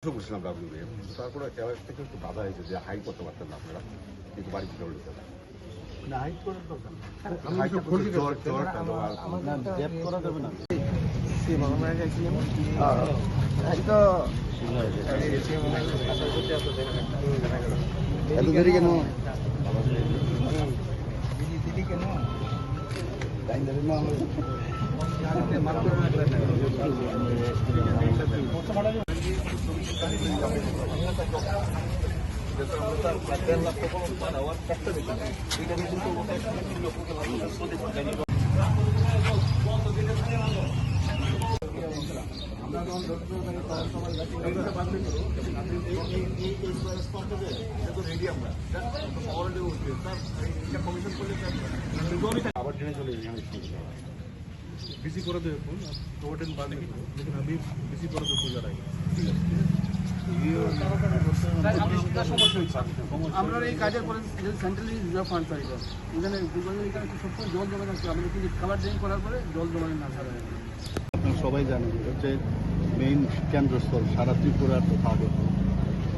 করছিলাম ডাব্লিউএ, তারপরে এলাকা থেকে একটু বাধা হয়েছে যে হাইট করতে পারতেন না আপনারা, কিন্তু বাড়ি থেকে উঠতে পারেন না, হাইট করার দরকার নেই। না, ডেপ করা যাবে না। এত দেরি কেন? আবার ট্রেনে চলে বিসি করে দেবে ফোন ওভারটেন বাদ দিবি, लेकिन अभी বিসি করে দেবে পূজা রাখি। ঠিক আছে, আমরা এই কাজের পরে সেন্ট্রালি রিজার্ভ ফান্ড পাই, এখানে এখানে সবসময় জল জমে থাকছে। আমাদের কিন্তু খাবার ড্রেন করার পরে জল জমে না ছাড়া যায়। আপনারা সবাই জানেন হচ্ছে মেইন কেন্দ্রস্থল সারা ত্রিপুরার তথা আগত।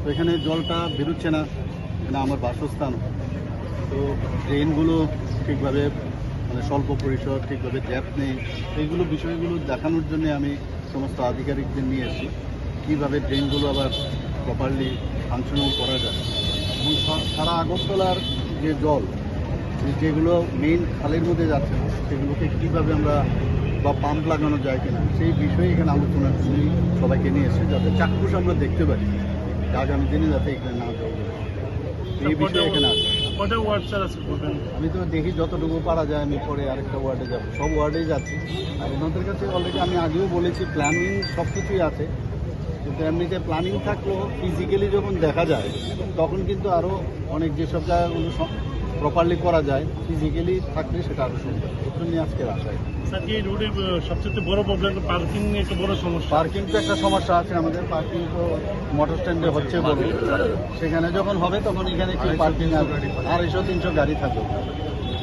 তো এখানে জলটা বেরোচ্ছে না, এখানে আমার বাসস্থান। তো ড্রেনগুলো ঠিকভাবে মানে স্বল্প পরিসর, ঠিকভাবে ট্যাপ নেই, এইগুলো বিষয়গুলো দেখানোর জন্য আমি সমস্ত আধিকারিকদের নিয়ে এসেছি কীভাবে ড্রেনগুলো আবার প্রপারলি ফাংশনিং করা যায়। এবং সারা আগরতলার যে জল যেগুলো মেইন খালের মধ্যে যাচ্ছে না, সেগুলোকে কীভাবে আমরা বা পাম্প লাগানো যায় কিনা সেই বিষয়ে এখানে আলোচনার জন্যই সবাইকে নিয়ে এসেছি, যাতে চাক্ষুষ আমরা দেখতে পারি আগামী দিনে যাতে এখানে না যাওয়া যায় এই বিষয়ে এখানে আছে। কটা ওয়ার্ড স্যার আছে? আমি তো দেখি যতটুকু পারা যায় আমি পরে আরেকটা ওয়ার্ডে যাব, সব ওয়ার্ডেই যাচ্ছি। আর ওনাদের কাছে অলরেডি আমি আগেও বলেছি প্ল্যানিং সব কিছুই আছে, কিন্তু এমনিতে প্ল্যানিং থাকলেও ফিজিক্যালি যখন দেখা যায় তখন কিন্তু আরও অনেক যেসব জায়গাগুলো প্রপারলি করা যায় ফিজিক্যালি থাকলে সেটা আরও সুন্দর। এর জন্য আজকের আশায়। স্যার, এই রোডের সবচেয়ে বড় প্রবলেম পার্কিং একটা বড় সমস্যা। পার্কিং তো একটা সমস্যা আছে আমাদের, পার্কিং তো মোটর স্ট্যান্ডে হচ্ছে বড়, সেখানে যখন হবে তখন এখানে কি পার্কিং 250-300 গাড়ি থাকবে,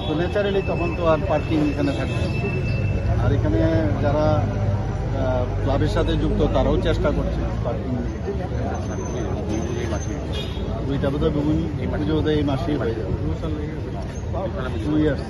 তো ন্যাচারালি তখন তো আর পার্কিং এখানে থাকবে। আর এখানে যারা ক্লাবের সাথে যুক্ত তারাও চেষ্টা করছে পার্কিং। দুইটা বোধহয় পুজো বোধহয় এই মাসেই হয়ে যাবে, 2 ইয়ার্স।